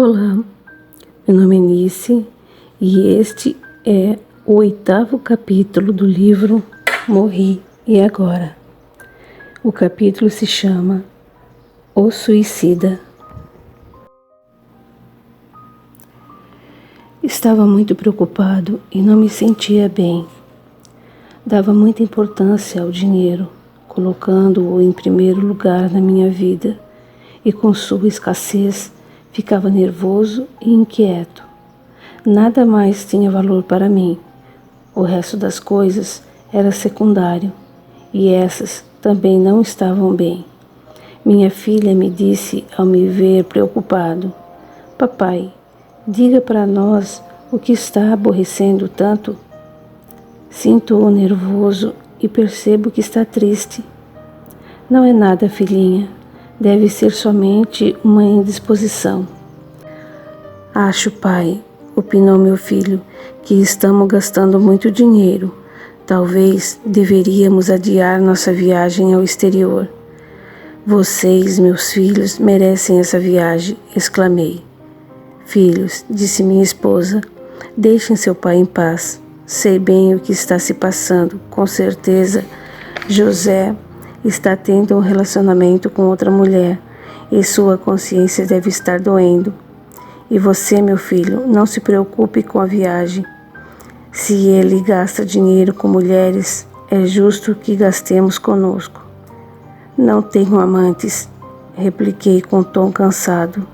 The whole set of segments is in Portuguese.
Olá, meu nome é Nice e este é o 8º capítulo do livro Morri e Agora. O capítulo se chama O Suicida. Estava muito preocupado e não me sentia bem. Dava muita importância ao dinheiro, colocando-o em primeiro lugar na minha vida, e com sua escassez ficava nervoso e inquieto. Nada mais tinha valor para mim. O resto das coisas era secundário, e essas também não estavam bem. Minha filha me disse ao me ver preocupado: "Papai, diga para nós o que está aborrecendo tanto." Sinto-o nervoso e percebo que está triste. "Não é nada, filhinha. Deve ser somente uma indisposição." "Acho, pai," opinou meu filho, "que estamos gastando muito dinheiro. Talvez deveríamos adiar nossa viagem ao exterior." "Vocês, meus filhos, merecem essa viagem," exclamei. "Filhos," disse minha esposa, "deixem seu pai em paz. Sei bem o que está se passando. Com certeza, José está tendo um relacionamento com outra mulher e sua consciência deve estar doendo. E você, meu filho, não se preocupe com a viagem. Se ele gasta dinheiro com mulheres, é justo que gastemos conosco." "Não tenho amantes," repliquei com tom cansado.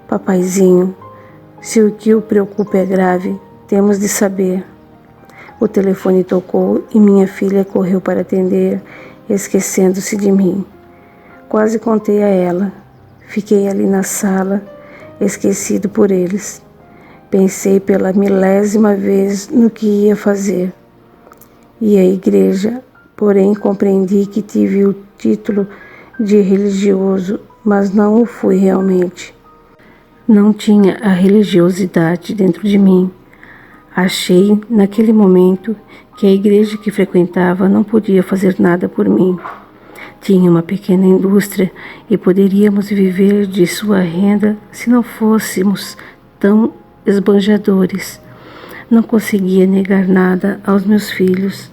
"Papaizinho, se o que o preocupa é grave, temos de saber." O telefone tocou e minha filha correu para atender, esquecendo-se de mim. Quase contei a ela. Fiquei ali na sala, esquecido por eles. Pensei pela 1000ª vez no que ia fazer. E a igreja, porém compreendi que tive o título de religioso, mas não o fui realmente. Não tinha a religiosidade dentro de mim. Achei, naquele momento, que a igreja que frequentava não podia fazer nada por mim. Tinha uma pequena indústria e poderíamos viver de sua renda se não fôssemos tão esbanjadores. Não conseguia negar nada aos meus filhos.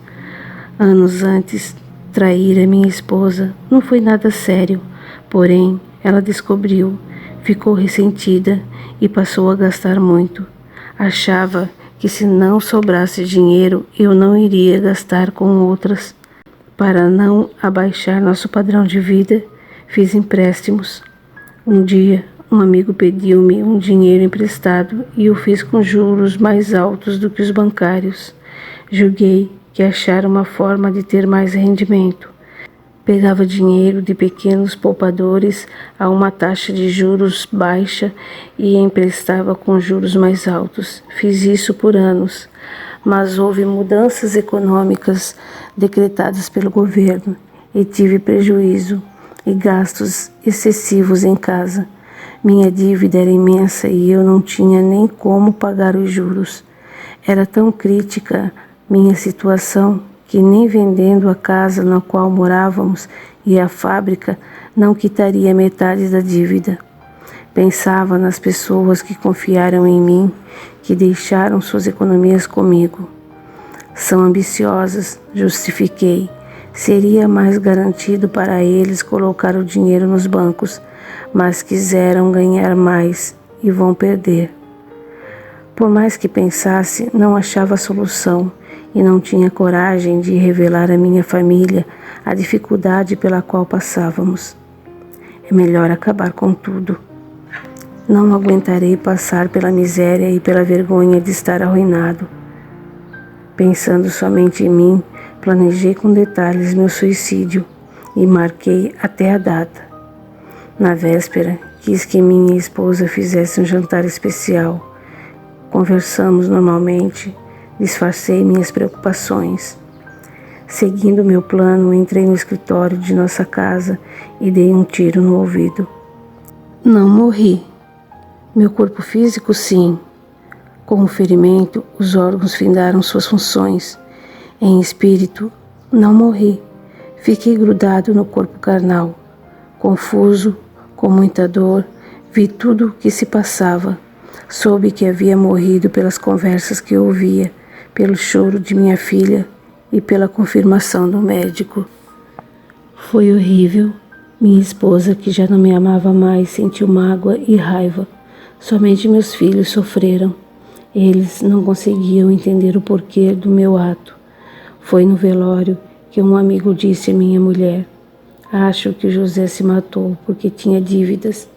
Anos antes, trair a minha esposa não foi nada sério, porém, ela descobriu, ficou ressentida e passou a gastar muito. Achava que se não sobrasse dinheiro, eu não iria gastar com outras. Para não abaixar nosso padrão de vida, fiz empréstimos. Um dia, um amigo pediu-me um dinheiro emprestado e o fiz com juros mais altos do que os bancários. Julguei que achara uma forma de ter mais rendimento. Pegava dinheiro de pequenos poupadores a uma taxa de juros baixa e emprestava com juros mais altos. Fiz isso por anos, mas houve mudanças econômicas decretadas pelo governo e tive prejuízo e gastos excessivos em casa. Minha dívida era imensa e eu não tinha nem como pagar os juros. Era tão crítica minha situação que nem vendendo a casa na qual morávamos e a fábrica não quitaria metade da dívida. Pensava nas pessoas que confiaram em mim, que deixaram suas economias comigo. São ambiciosas, justifiquei. Seria mais garantido para eles colocar o dinheiro nos bancos, mas quiseram ganhar mais e vão perder. Por mais que pensasse, não achava solução e não tinha coragem de revelar à minha família a dificuldade pela qual passávamos. É melhor acabar com tudo. Não aguentarei passar pela miséria e pela vergonha de estar arruinado. Pensando somente em mim, planejei com detalhes meu suicídio e marquei até a data. Na véspera, quis que minha esposa fizesse um jantar especial. Conversamos normalmente, disfarcei minhas preocupações. Seguindo meu plano, entrei no escritório de nossa casa e dei um tiro no ouvido. Não morri. Meu corpo físico, sim. Com o ferimento, os órgãos findaram suas funções. Em espírito, não morri. Fiquei grudado no corpo carnal. Confuso, com muita dor, Vi tudo o que se passava. Soube que havia morrido pelas conversas que ouvia, pelo choro de minha filha e pela confirmação do médico. Foi horrível. Minha esposa, que já não me amava mais, sentiu mágoa e raiva. Somente meus filhos sofreram. Eles não conseguiam entender o porquê do meu ato. Foi no velório que um amigo disse à minha mulher: acho que José se matou porque tinha dívidas.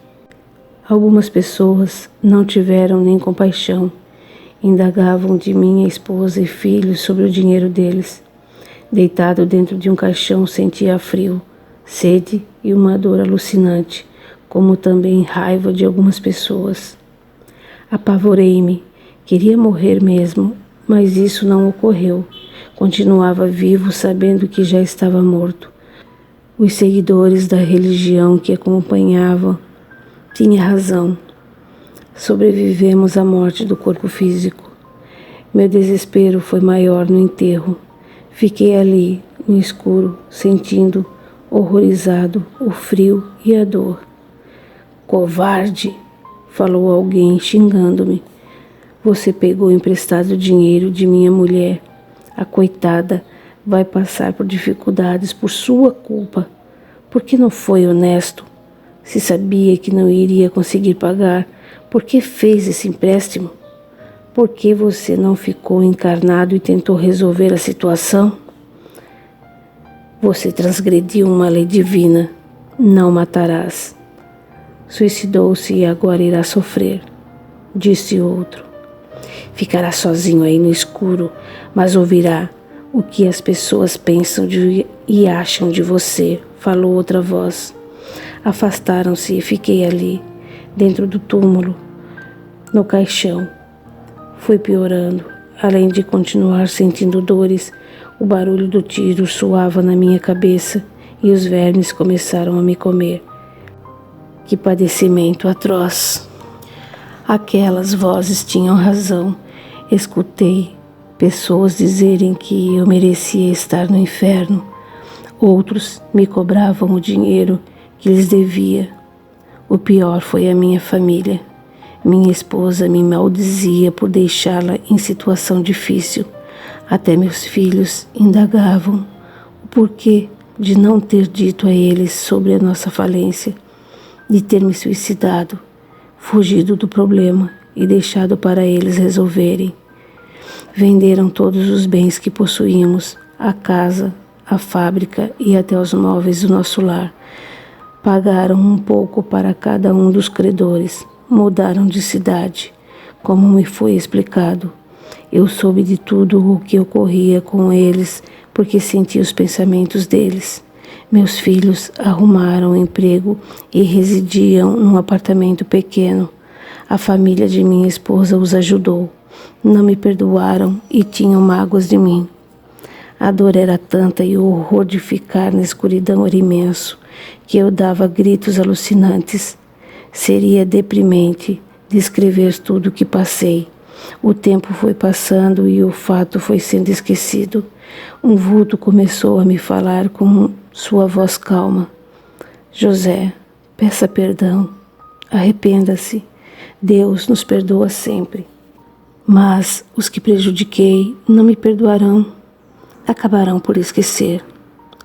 Algumas pessoas não tiveram nem compaixão. Indagavam de minha esposa e filhos sobre o dinheiro deles. Deitado dentro de um caixão, sentia frio, sede e uma dor alucinante, como também raiva de algumas pessoas. Apavorei-me, queria morrer mesmo, mas isso não ocorreu. Continuava vivo, sabendo que já estava morto. Os seguidores da religião que acompanhavam tinham razão. Sobrevivemos à morte do corpo físico. Meu desespero foi maior no enterro. Fiquei ali, no escuro, sentindo, horrorizado, o frio e a dor. Covarde! Falou alguém, xingando-me. Você pegou emprestado dinheiro de minha mulher. A coitada vai passar por dificuldades por sua culpa. Por que não foi honesto? Se sabia que não iria conseguir pagar, por que fez esse empréstimo? Por que você não ficou encarnado e tentou resolver a situação? Você transgrediu uma lei divina. Não matarás. Suicidou-se e agora irá sofrer, disse outro. Ficará sozinho aí no escuro, mas ouvirá o que as pessoas pensam e acham de você, falou outra voz. Afastaram-se e fiquei ali, dentro do túmulo, no caixão. Fui piorando, além de continuar sentindo dores, o barulho do tiro soava na minha cabeça e os vermes começaram a me comer. Que padecimento atroz! Aquelas vozes tinham razão. Escutei pessoas dizerem que eu merecia estar no inferno. Outros me cobravam o dinheiro que lhes devia. O pior foi a minha família. Minha esposa me maldizia por deixá-la em situação difícil. Até meus filhos indagavam o porquê de não ter dito a eles sobre a nossa falência, de ter me suicidado, fugido do problema e deixado para eles resolverem. Venderam todos os bens que possuímos, a casa, a fábrica e até os móveis do nosso lar. Pagaram um pouco para cada um dos credores, mudaram de cidade, como me foi explicado. Eu soube de tudo o que ocorria com eles, porque senti os pensamentos deles. Meus filhos arrumaram um emprego e residiam num apartamento pequeno. A família de minha esposa os ajudou. Não me perdoaram e tinham mágoas de mim. A dor era tanta e o horror de ficar na escuridão era imenso, que eu dava gritos alucinantes. Seria deprimente descrever tudo o que passei. O tempo foi passando e o fato foi sendo esquecido. Um vulto começou a me falar com sua voz calma. José, peça perdão. Arrependa-se. Deus nos perdoa sempre. Mas os que prejudiquei não me perdoarão. Acabarão por esquecer.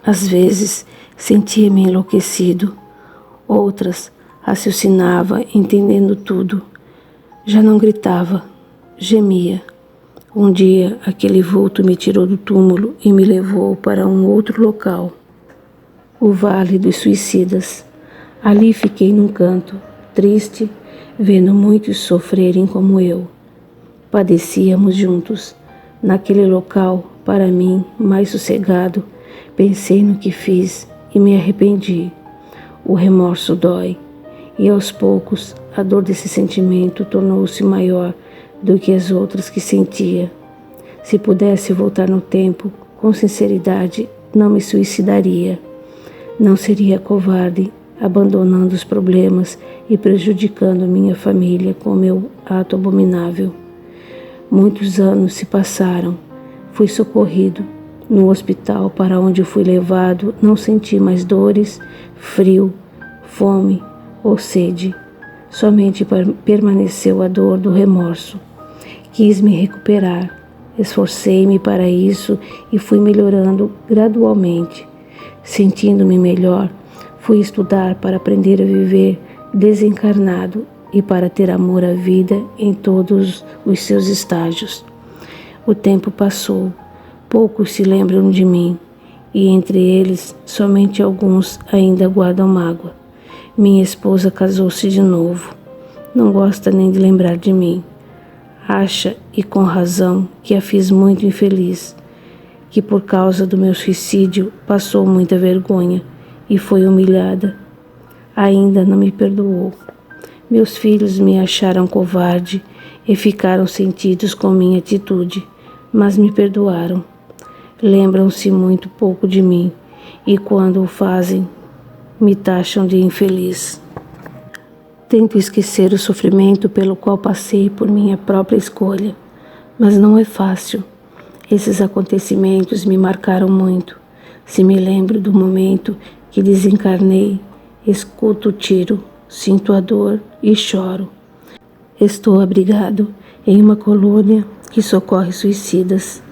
Às vezes sentia-me enlouquecido. Outras raciocinava, entendendo tudo. Já não gritava, gemia. Um dia aquele vulto me tirou do túmulo e me levou para um outro local, o Vale dos Suicidas. Ali fiquei num canto, triste, vendo muitos sofrerem como eu. Padecíamos juntos. Naquele local, para mim, mais sossegado, pensei no que fiz e me arrependi. O remorso dói, e aos poucos a dor desse sentimento tornou-se maior do que as outras que sentia. Se pudesse voltar no tempo, com sinceridade, não me suicidaria. Não seria covarde, abandonando os problemas e prejudicando minha família com meu ato abominável. Muitos anos se passaram. Fui socorrido. No hospital para onde fui levado, não senti mais dores, frio, fome ou sede. Somente permaneceu a dor do remorso. Quis me recuperar. Esforcei-me para isso e fui melhorando gradualmente. Sentindo-me melhor, fui estudar para aprender a viver desencarnado e para ter amor à vida em todos os seus estágios. O tempo passou, poucos se lembram de mim, e entre eles somente alguns ainda guardam mágoa. Minha esposa casou-se de novo. Não gosta nem de lembrar de mim. Acha, e com razão, que a fiz muito infeliz, que por causa do meu suicídio passou muita vergonha e foi humilhada. Ainda não me perdoou. Meus filhos me acharam covarde e ficaram sentidos com minha atitude, mas me perdoaram. Lembram-se muito pouco de mim e quando o fazem, me taxam de infeliz. Tento esquecer o sofrimento pelo qual passei por minha própria escolha, mas não é fácil. Esses acontecimentos me marcaram muito. Se me lembro do momento que desencarnei, escuto o tiro, sinto a dor e choro. Estou abrigado em uma colônia que socorre suicidas.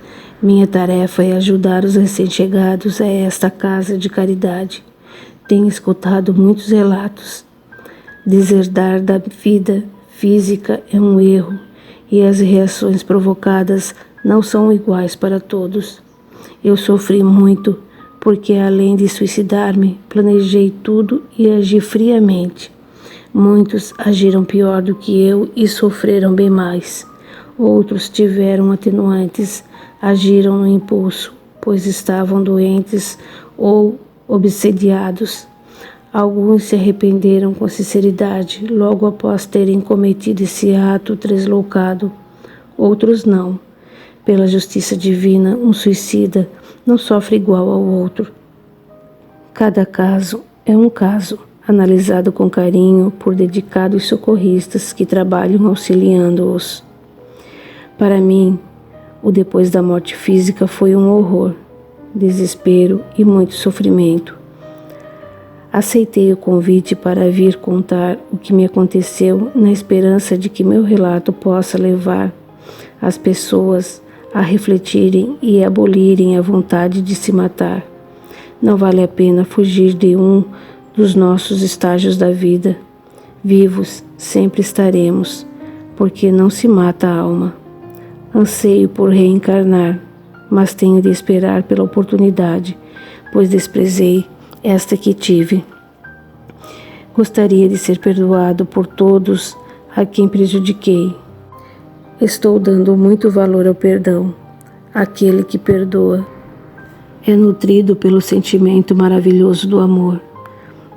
Minha tarefa é ajudar os recém-chegados a esta casa de caridade. Tenho escutado muitos relatos. Deserdar da vida física é um erro e as reações provocadas não são iguais para todos. Eu sofri muito porque, além de suicidar-me, planejei tudo e agi friamente. Muitos agiram pior do que eu e sofreram bem mais. Outros tiveram atenuantes, agiram no impulso, pois estavam doentes ou obsediados. Alguns se arrependeram com sinceridade logo após terem cometido esse ato deslocado. Outros não. Pela justiça divina, um suicida não sofre igual ao outro. Cada caso é um caso, analisado com carinho por dedicados socorristas que trabalham auxiliando-os. Para mim, o depois da morte física foi um horror, desespero e muito sofrimento. Aceitei o convite para vir contar o que me aconteceu na esperança de que meu relato possa levar as pessoas a refletirem e abolirem a vontade de se matar. Não vale a pena fugir de um dos nossos estágios da vida. Vivos sempre estaremos, porque não se mata a alma. Anseio por reencarnar, mas tenho de esperar pela oportunidade, pois desprezei esta que tive. Gostaria de ser perdoado por todos a quem prejudiquei. Estou dando muito valor ao perdão. Aquele que perdoa é nutrido pelo sentimento maravilhoso do amor.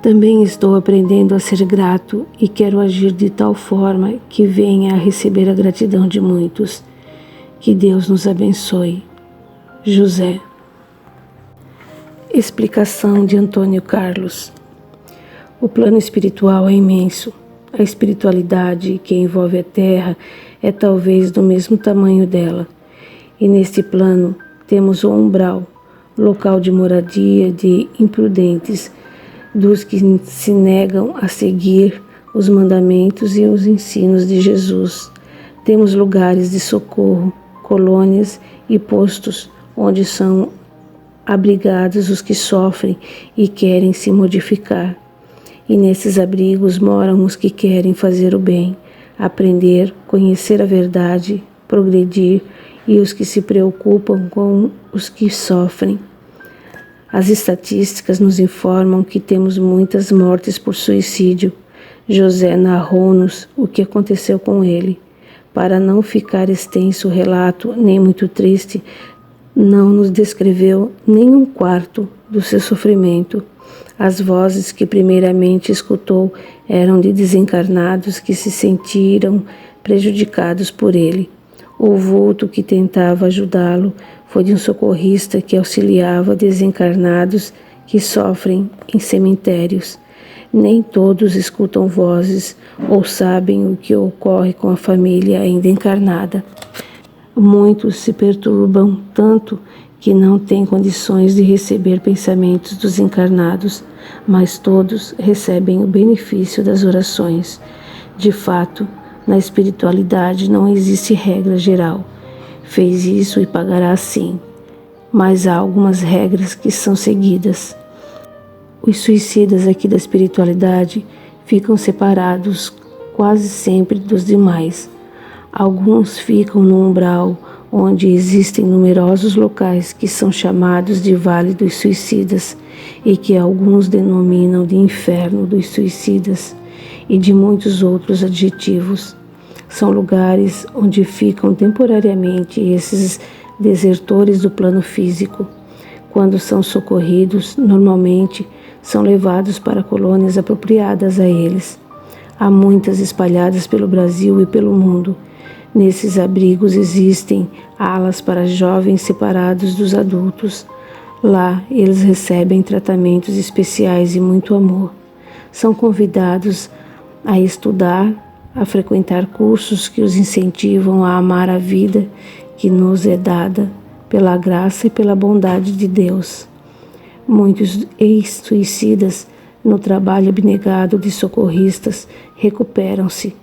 Também estou aprendendo a ser grato e quero agir de tal forma que venha a receber a gratidão de muitos. Que Deus nos abençoe. José. Explicação de Antônio Carlos. O plano espiritual é imenso. A espiritualidade que envolve a Terra é talvez do mesmo tamanho dela. E neste plano temos o umbral, local de moradia de imprudentes, dos que se negam a seguir os mandamentos e os ensinos de Jesus. Temos lugares de socorro, colônias e postos onde são abrigados os que sofrem e querem se modificar. E nesses abrigos moram os que querem fazer o bem, aprender, conhecer a verdade, progredir, e os que se preocupam com os que sofrem. As estatísticas nos informam que temos muitas mortes por suicídio. José narrou-nos o que aconteceu com ele. Para não ficar extenso o relato, nem muito triste, não nos descreveu nem um quarto do seu sofrimento. As vozes que primeiramente escutou eram de desencarnados que se sentiram prejudicados por ele. O vulto que tentava ajudá-lo foi de um socorrista que auxiliava desencarnados que sofrem em cemitérios. Nem todos escutam vozes ou sabem o que ocorre com a família ainda encarnada. Muitos se perturbam tanto que não têm condições de receber pensamentos dos encarnados, mas todos recebem o benefício das orações. De fato, na espiritualidade não existe regra geral. Fez isso e pagará sim. Mas há algumas regras que são seguidas. Os suicidas aqui da espiritualidade ficam separados quase sempre dos demais. Alguns ficam no umbral, onde existem numerosos locais que são chamados de Vale dos Suicidas e que alguns denominam de Inferno dos Suicidas e de muitos outros adjetivos. São lugares onde ficam temporariamente esses desertores do plano físico. Quando são socorridos, normalmente são levados para colônias apropriadas a eles. Há muitas espalhadas pelo Brasil e pelo mundo. Nesses abrigos existem alas para jovens separados dos adultos. Lá eles recebem tratamentos especiais e muito amor. São convidados a estudar, a frequentar cursos que os incentivam a amar a vida que nos é dada pela graça e pela bondade de Deus. Muitos ex-suicidas, no trabalho abnegado de socorristas, recuperam-se.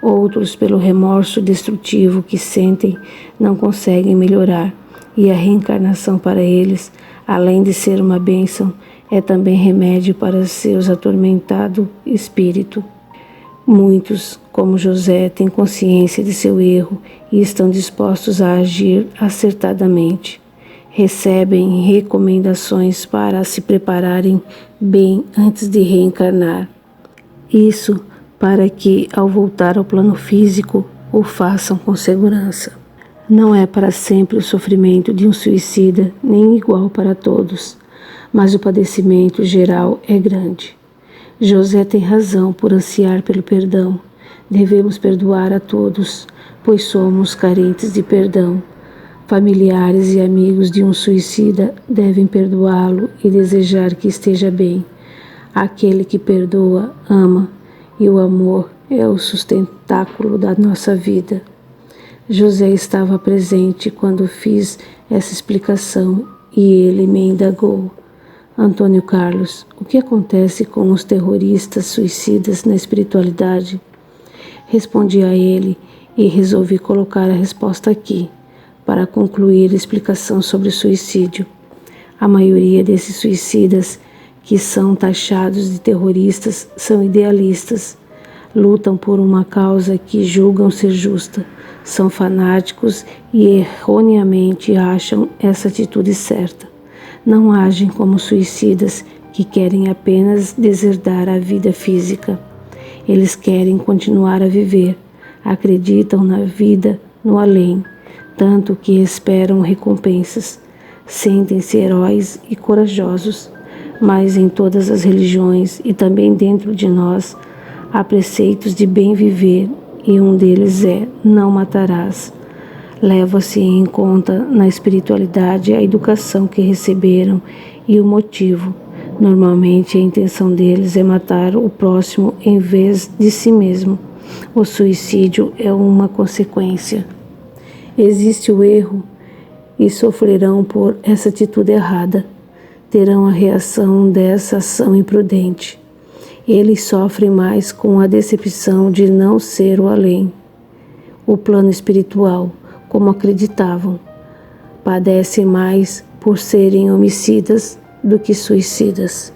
Outros, pelo remorso destrutivo que sentem, não conseguem melhorar, e a reencarnação para eles, além de ser uma bênção, é também remédio para seus atormentado espírito. Muitos, como José, têm consciência de seu erro e estão dispostos a agir acertadamente. Recebem recomendações para se prepararem bem antes de reencarnar. Isso para que, ao voltar ao plano físico, o façam com segurança. Não é para sempre o sofrimento de um suicida, nem igual para todos, mas o padecimento geral é grande. José tem razão por ansiar pelo perdão. Devemos perdoar a todos, pois somos carentes de perdão. Familiares e amigos de um suicida devem perdoá-lo e desejar que esteja bem. Aquele que perdoa, ama, e o amor é o sustentáculo da nossa vida. José estava presente quando fiz essa explicação e ele me indagou: Antônio Carlos, o que acontece com os terroristas suicidas na espiritualidade? Respondi a ele e resolvi colocar a resposta aqui, para concluir a explicação sobre o suicídio. A maioria desses suicidas, que são taxados de terroristas, são idealistas, lutam por uma causa que julgam ser justa, são fanáticos e erroneamente acham essa atitude certa. Não agem como suicidas que querem apenas deserdar a vida física. Eles querem continuar a viver, acreditam na vida no além, tanto que esperam recompensas. Sentem-se heróis e corajosos, mas em todas as religiões e também dentro de nós há preceitos de bem viver e um deles é: não matarás. Leva-se em conta na espiritualidade a educação que receberam e o motivo. Normalmente a intenção deles é matar o próximo em vez de si mesmo. O suicídio é uma consequência. Existe o erro e sofrerão por essa atitude errada. Terão a reação dessa ação imprudente. Eles sofrem mais com a decepção de não ser o além, o plano espiritual, como acreditavam. Padecem mais por serem homicidas do que suicidas.